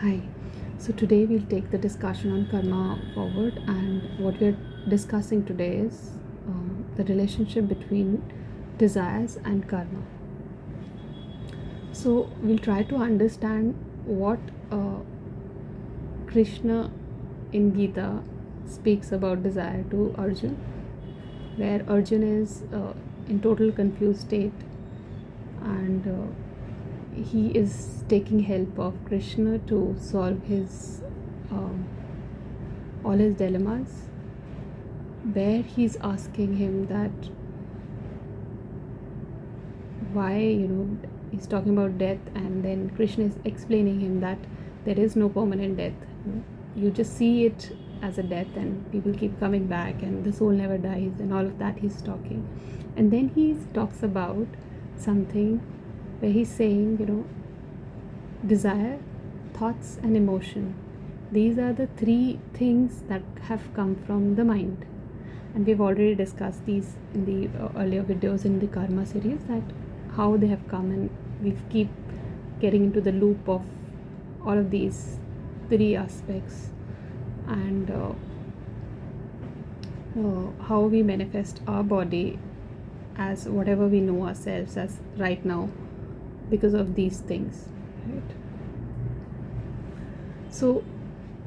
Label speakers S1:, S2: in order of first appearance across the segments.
S1: Hi. So today we'll take the discussion on karma forward, and what we're discussing today is the relationship between desires and karma. So we'll try to understand what Krishna in Gita speaks about desire to Arjun, where Arjun is in total confused state, and he is taking help of Krishna to solve his um, all his dilemmas, where he's asking him that why, he's talking about death, and then Krishna is explaining him that there is no permanent death. You just see it as a death, and people keep coming back, and the soul never dies, and all of that he's talking. And then he talks about something where he's saying, desire, thoughts, and emotion. These are the three things that have come from the mind. And we've already discussed these in the earlier videos in the karma series, that how they have come, and we keep getting into the loop of all of these three aspects, and how we manifest our body as whatever we know ourselves as right now because of these things, right? So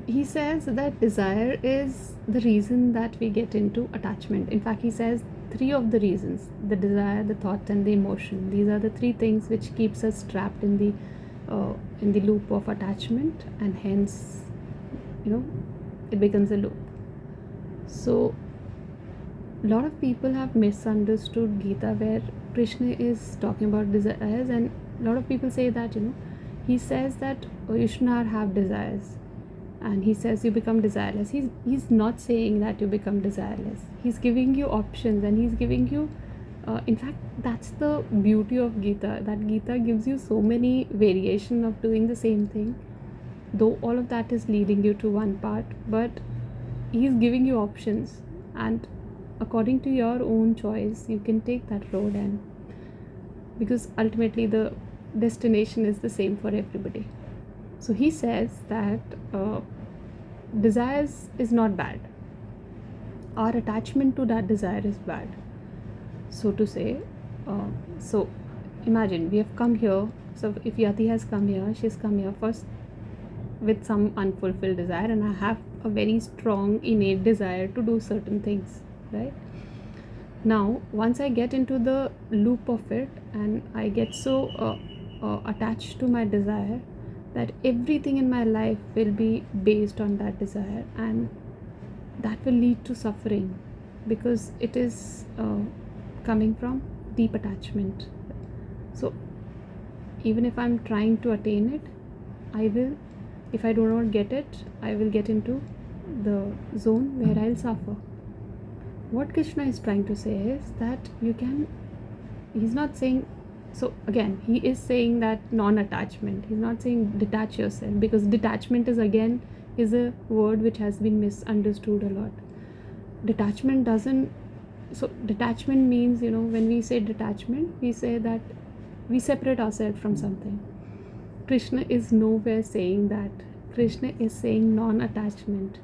S1: he says that desire is the reason that we get into attachment. In fact, he says three of the reasons: the desire, the thought, and the emotion. These are the three things which keeps us trapped in the loop of attachment, and hence, it becomes a loop. So a lot of people have misunderstood Gita, where Krishna is talking about desires, and a lot of people say that, he says that, oh, you should not have desires, and he says you become desireless. He's not saying that you become desireless. He's giving you options, and he's giving you in fact, that's the beauty of Gita, that Gita gives you so many variation of doing the same thing, though all of that is leading you to one part, but he's giving you options, and according to your own choice you can take that road, and because ultimately the destination is the same for everybody. So he says that desires is not bad, our attachment to that desire is bad, so to say. So imagine we have come here. So if Yati has come here, she's come here first with some unfulfilled desire, and I have a very strong innate desire to do certain things, right? Now once I get into the loop of it, and I get so attached to my desire, that everything in my life will be based on that desire, and that will lead to suffering, because it is coming from deep attachment. So even if I'm trying to attain it, I will, if I do not get it, I will get into the zone where I'll suffer. What Krishna is trying to say is that he's not saying, so again he is saying that non-attachment, he's not saying detach yourself, because detachment is a word which has been misunderstood a lot. Detachment doesn't, so detachment means, when we say detachment, we say that we separate ourselves from something. Krishna is nowhere saying that. Krishna is saying non-attachment,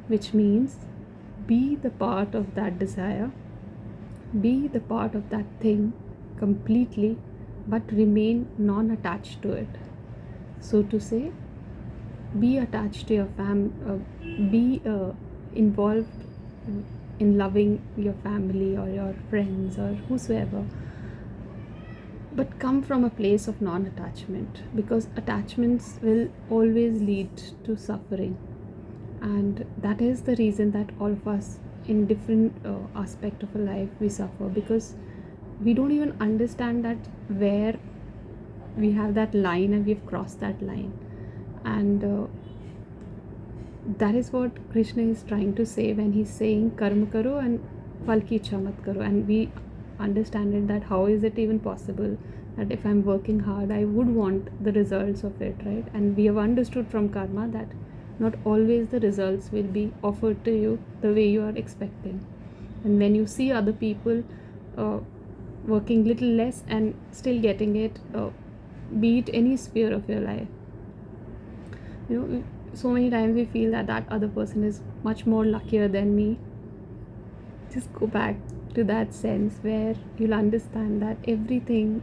S1: which means be the part of that desire, be the part of that thing completely, but remain non-attached to it. So to say, be attached to your be involved in loving your family or your friends or whosoever, but come from a place of non-attachment, because attachments will always lead to suffering, and that is the reason that all of us in different aspect of a life we suffer, because we don't even understand that where we have that line and we've crossed that line. And that is what Krishna is trying to say when he's saying karma karo and phal ki ichha mat karo. And we understand it, that how is it even possible that if I'm working hard, I would want the results of it, right? And we have understood from karma that not always the results will be offered to you the way you are expecting. And when you see other people working little less and still getting it, be it any sphere of your life, So many times we feel that that other person is much more luckier than me. Just go back to that sense where you'll understand that everything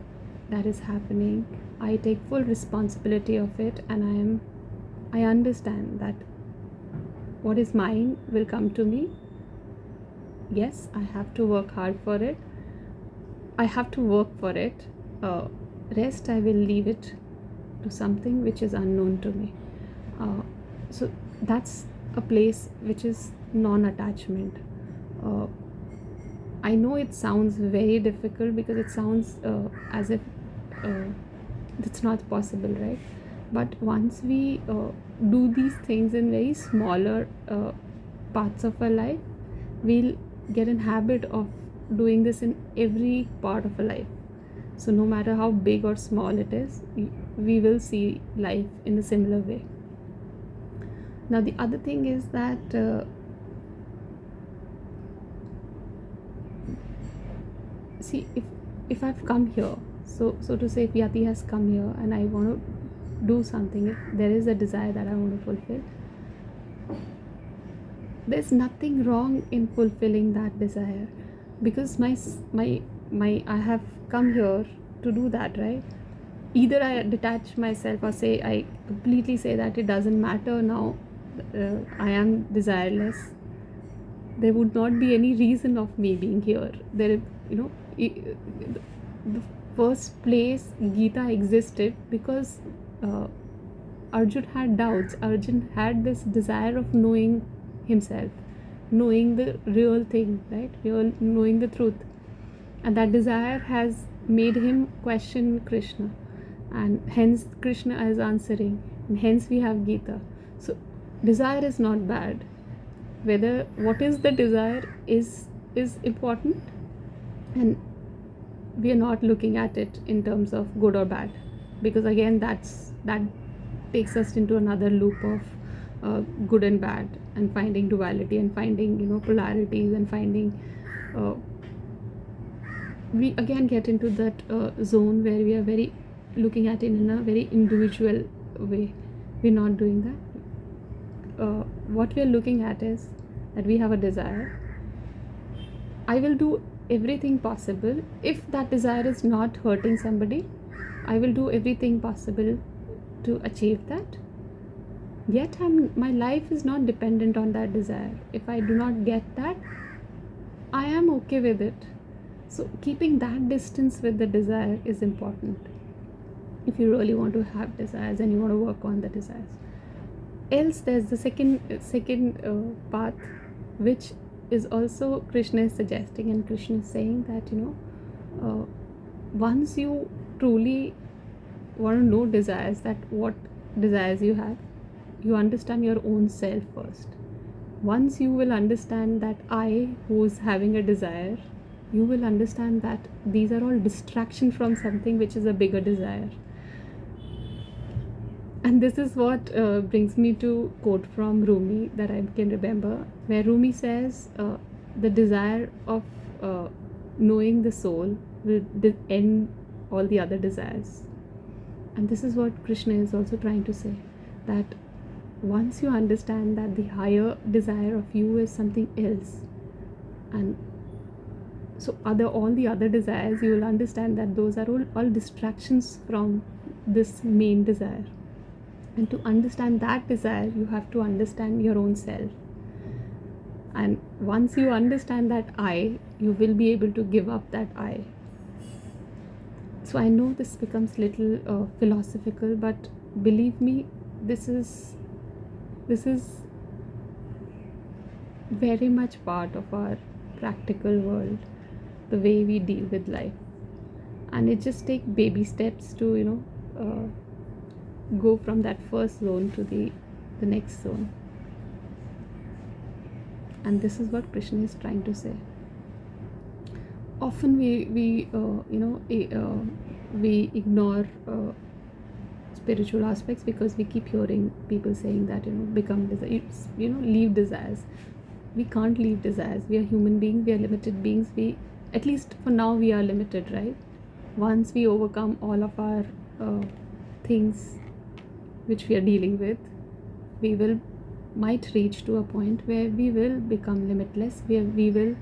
S1: that is happening, I take full responsibility of it, and I understand that what is mine will come to me. Yes, I have to work hard for it. I have to work for it. Rest, I will leave it to something which is unknown to me. So that's a place which is non-attachment. I know it sounds very difficult because it sounds as if it's not possible, right? But once we do these things in very smaller parts of our life, we'll get in habit of doing this in every part of our life. So no matter how big or small it is, we will see life in a similar way. Now the other thing is that see, if I've come here, so to say, if Yati has come here and I want to do something, if there is a desire that I want to fulfill, there's nothing wrong in fulfilling that desire, because my I have come here to do that, right? Either I detach myself or say I completely say that it doesn't matter now, I am desireless. There would not be any reason of me being here. There, the first place Gita existed because Arjun had doubts. Arjun had this desire of knowing himself, knowing the real thing, right? Knowing the truth. And that desire has made him question Krishna. And hence Krishna is answering. And hence we have Gita. So desire is not bad. Whether what is the desire is important, and we are not looking at it in terms of good or bad, because again that takes us into another loop of good and bad, and finding duality, and finding polarities, and finding we again get into that zone where we are very looking at it in a very individual way. We're not doing that. What we are looking at is that we have a desire. I will do everything possible. If that desire is not hurting somebody, I will do everything possible to achieve that. Yet my life is not dependent on that desire. If I do not get that, I am okay with it. So keeping that distance with the desire is important if you really want to have desires and you want to work on the desires. Else there's the second path, which is also Krishna is suggesting, and Krishna is saying that once you truly want to know desires, that what desires you have, you understand your own self first. Once you will understand that I who's having a desire, you will understand that these are all distraction from something which is a bigger desire. And this is what brings me to quote from Rumi that I can remember, where Rumi says, the desire of knowing the soul will end all the other desires. And this is what Krishna is also trying to say, that once you understand that the higher desire of you is something else, and so all the other desires, you will understand that those are all distractions from this main desire. And to understand that desire, you have to understand your own self. And once you understand that I, you will be able to give up that I. So I know this becomes little philosophical, but believe me, this is very much part of our practical world, the way we deal with life. And it just takes baby steps to go from that first zone to the next zone. And this is what Krishna is trying to say. Often we ignore spiritual aspects because we keep hearing people saying that become desires, leave desires. We can't leave desires. We are human beings, we are limited beings. We, at least for now, we are limited, right? Once we overcome all of our things which we are dealing with, we will might reach to a point where we will become limitless, where we will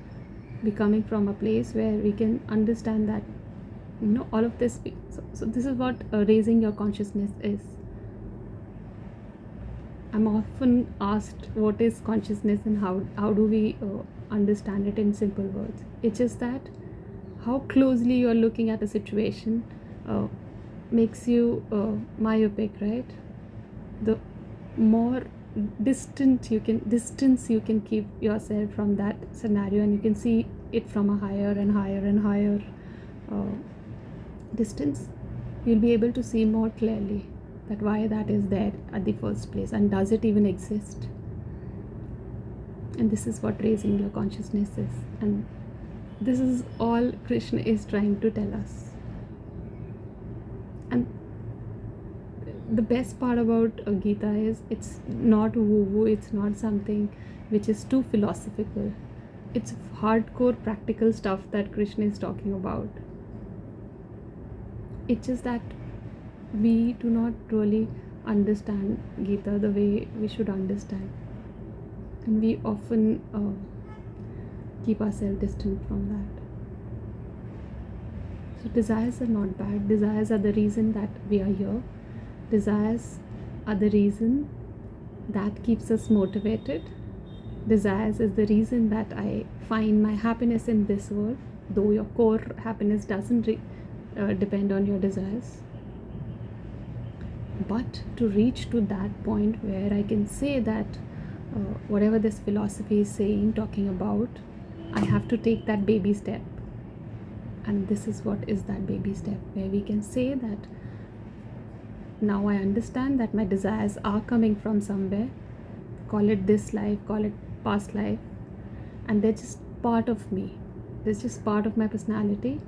S1: be coming from a place where we can understand that all of this. So this is what raising your consciousness is. I'm often asked what is consciousness and how do we understand it in simple words. It's just that how closely you are looking at a situation makes you myopic, right? The more distance you can keep yourself from that scenario, and you can see it from a higher and higher and higher distance, you'll be able to see more clearly that why that is there at the first place, and does it even exist. And this is what raising your consciousness is, and this is all Krishna is trying to tell us. And the best part about Gita is it's not woo-woo, it's not something which is too philosophical. It's hardcore practical stuff that Krishna is talking about. It's just that we do not really understand Gita the way we should understand, and we often keep ourselves distant from that. So desires are not bad. Desires are the reason that we are here. Desires are the reason that keeps us motivated. Desires is the reason that I find my happiness in this world, though your core happiness doesn't depend on your desires. But to reach to that point where I can say that whatever this philosophy is saying, talking about, I have to take that baby step. And this is what is that baby step, where we can say that now I understand that my desires are coming from somewhere. Call it this life, call it past life, and they're just part of me. They're just part of my personality.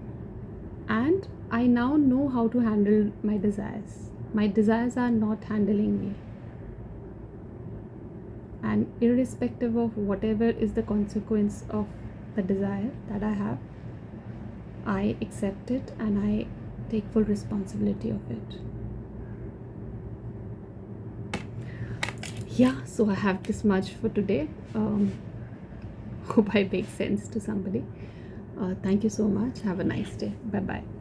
S1: And I now know how to handle my desires. My desires are not handling me. And irrespective of whatever is the consequence of the desire that I have, I accept it and I take full responsibility of it. Yeah, so I have this much for today. Hope I make sense to somebody. Thank you so much. Have a nice day. Bye bye.